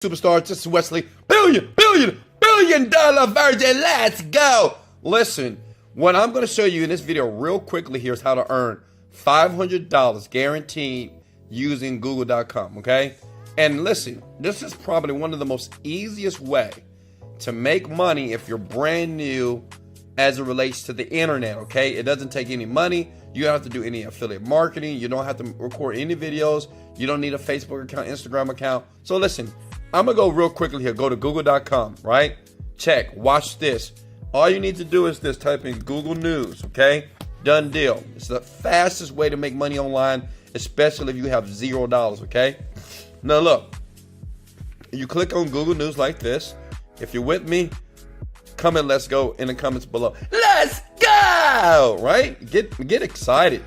Superstars, this is Wesley, billion dollar virgin. Let's go. Listen, what I'm going to show you in this video real quickly here is how to earn $500 guaranteed using google.com, okay? And listen, this is probably one of the most easiest way to make money if you're brand new as it relates to the internet, okay? It doesn't take any money. You don't have to do any affiliate marketing. You don't have to record any videos. You don't need a Facebook account, Instagram account. So listen, I'm going to go real quickly here. Go to google.com, right? Check. Watch this. All you need to do is this. Type in Google News, okay? Done deal. It's the fastest way to make money online, especially if you have $0, okay? Now look, you click on Google News like this. If you're with me, comment "let's go" in the comments below. Let's go! Right? Get excited.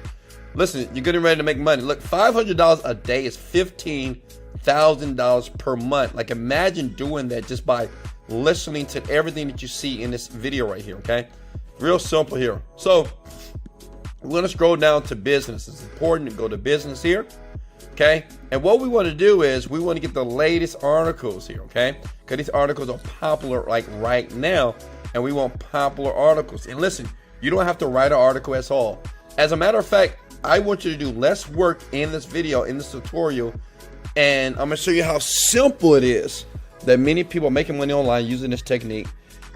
Listen, you're getting ready to make money. Look, $500 a day is $15,000 per month. Like, imagine doing that just by listening to everything that you see in this video right here, okay? Real simple here. So, we're going to scroll down to business. It's important to go to business here, okay? And what we want to do is we want to get the latest articles here, okay? Because these articles are popular like right now, and we want popular articles. And listen, you don't have to write an article at all. As a matter of fact, I want you to do less work in this video, in this tutorial, and I'm going to show you how simple it is that many people are making money online using this technique,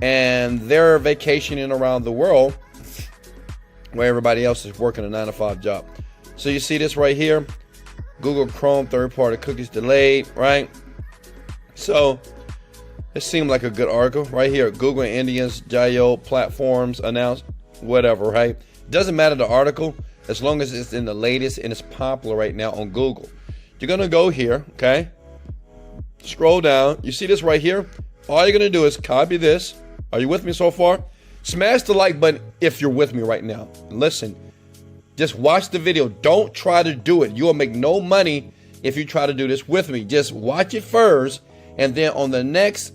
and they're vacationing around the world where everybody else is working a 9-to-5 job. So you see this right here, Google Chrome third-party cookies delayed, right? So it seemed like a good article right here. Google and Indians Jio platforms announced whatever, right? Doesn't matter the article as long as it's in the latest and it's popular right now on Google. You're gonna go here, okay? Scroll down. You see this right here? All you're gonna do is copy this. Are you with me so far? Smash the like button if you're with me right now. Listen, just watch the video. Don't try to do it. You will make no money if you try to do this with me. Just watch it first, and then on the next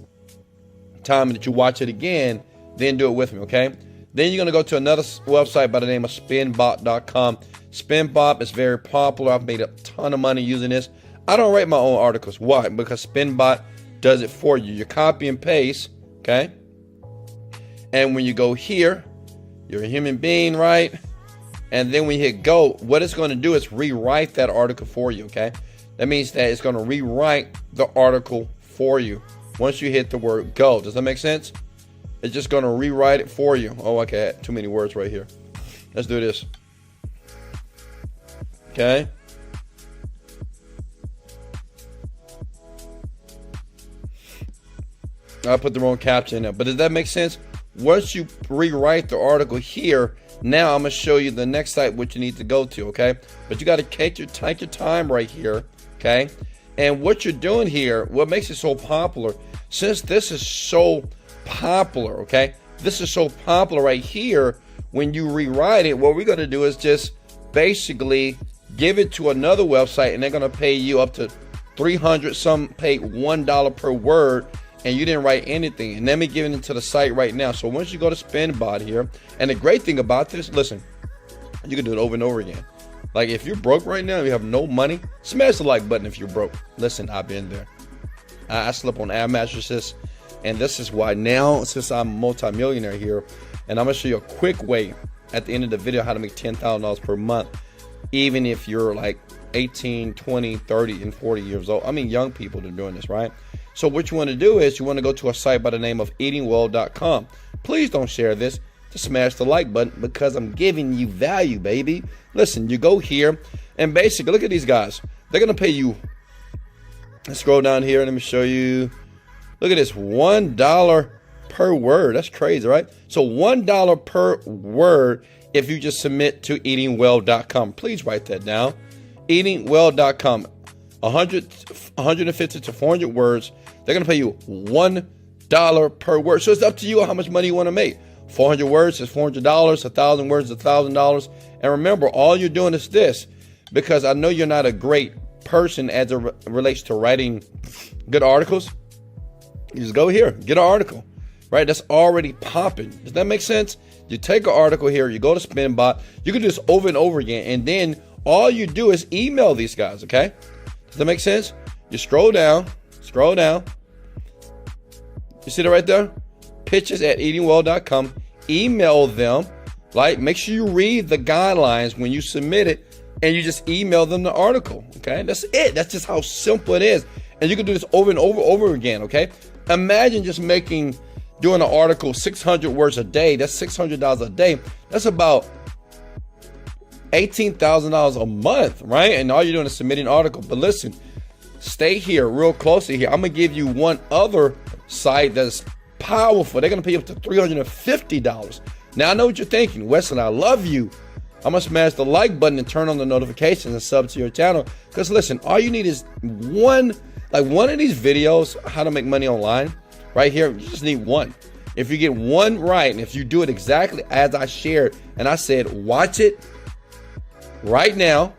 time that you watch it again, then do it with me, okay? Then you're gonna go to another website by the name of spinbot.com. Spinbot is very popular. I've made a ton of money using this. I don't write my own articles. Why? Because Spinbot does it for you. You copy and paste, okay? And when you go here, you're a human being, right? And then when you hit go, what it's going to do is rewrite that article for you, okay? That means that it's going to rewrite the article for you once you hit the word go. Does that make sense? It's just going to rewrite it for you. Oh, okay, too many words right here. Let's do this. Okay. I put the wrong caption in there, but does that make sense? Once you rewrite the article here, now I'm going to show you the next site which you need to go to, okay? But you got to take your time right here, okay? And what you're doing here, what makes it so popular, since this is so popular, okay? This is so popular right here. When you rewrite it, what we're going to do is just basically give it to another website, and they're going to pay you up to $300. Some pay $1 per word, and you didn't write anything. And let me give it to the site right now. So once you go to Spinbot here, and the great thing about this, listen, you can do it over and over again. Like, if you're broke right now, you have no money, smash the like button if you're broke. Listen, I've been there. I slept on air mattresses, and this is why now, since I'm a multi-millionaire here, and I'm gonna show you a quick way at the end of the video how to make $10,000 per month, even if you're like 18, 20, 30, and 40 years old. I mean, young people that are doing this, right? So what you want to do is you want to go to a site by the name of eatingwell.com. Please don't share this. Just smash the like button because I'm giving you value, baby. Listen, you go here, and basically, look at these guys. They're going to pay you. Let's scroll down here and let me show you. Look at this, $1 per word. That's crazy, right? So $1 per word if you just submit to eatingwell.com. Please write that down. Eatingwell.com. 150 to 400 words. They're going to pay you $1 per word. So it's up to you how much money you want to make. 400 words is $400. 1,000 words is $1,000. And remember, all you're doing is this, because I know you're not a great person as it relates to writing good articles. You just go here, get an article, right? That's already popping. Does that make sense? You take an article here, you go to Spinbot, you can do this over and over again, and then all you do is email these guys, okay? Does that make sense? You scroll down, Scroll down. You see that right there? pitches@eatingwell.com. Email them. Like, make sure you read the guidelines when you submit it, and you just email them the article. Okay, that's it. That's just how simple it is. And you can do this over and over again. Okay, imagine just doing an article 600 words a day. That's $600 a day. That's about $18,000 a month, right? And all you're doing is submitting an article. But listen, stay here real closely here. I'm gonna give you one other site that's powerful. They're gonna pay you up to $350. Now I know what you're thinking, Wesley, I love you. I'm gonna smash the like button and turn on the notifications and sub to your channel. Because listen, all you need is one of these videos, how to make money online, right here. You just need one. If you get one right, and if you do it exactly as I shared, and I said, watch it right now,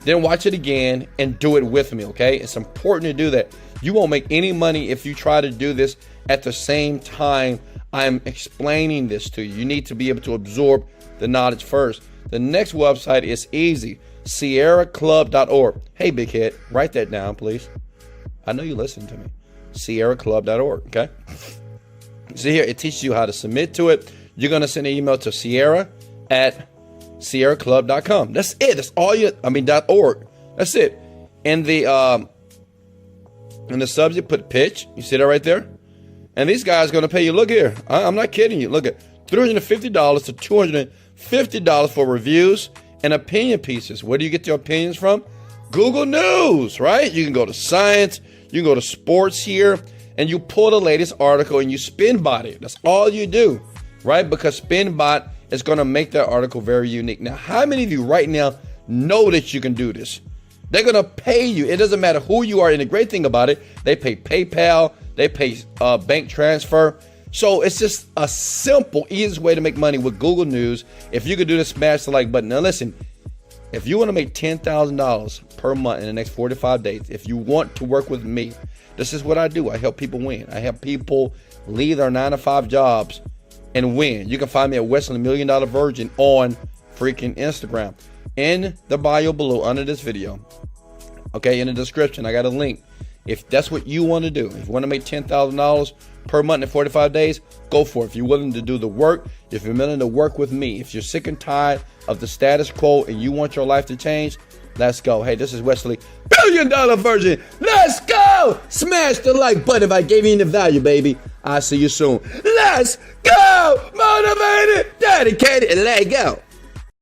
then watch it again and do it with me, okay? It's important to do that. You won't make any money if you try to do this at the same time I'm explaining this to you. You need to be able to absorb the knowledge first. The next website is easy, sierraclub.org. Hey, big head, write that down, please. I know you listen to me. sierraclub.org, okay? See here, it teaches you how to submit to it. You're going to send an email to sierra@sierraclub.com. That's it. That's all .org. That's it. In the subject, put pitch. You see that right there? And these guys are going to pay you. Look here. I'm not kidding you. Look at $350 to $250 for reviews and opinion pieces. Where do you get your opinions from? Google News, right? You can go to science. You can go to sports here. And you pull the latest article and you spinbot it. That's all you do, right? Because spinbot is going to make that article very unique. Now, how many of you right now know that you can do this? They're going to pay you. It doesn't matter who you are. And the great thing about it, they pay PayPal. They pay bank transfer. So it's just a simple, easiest way to make money with Google News. If you could do this, smash the like button. Now, listen, if you want to make $10,000 per month in the next 45 days, if you want to work with me, this is what I do. I help people win. I help people leave their 9-to-5 jobs and win. You can find me at Wesley $1 Million Virgin on freaking Instagram. In the bio below under this video, okay, in the description, I got a link. If that's what you want to do, if you want to make $10,000 per month in 45 days, go for it. If you're willing to do the work, if you're willing to work with me, if you're sick and tired of the status quo and you want your life to change, let's go. Hey, this is Wesley, $1 Million Virgin. Let's go. Smash the like button if I gave you any value, baby. I'll see you soon. Let's go. Motivated, dedicated, and let go.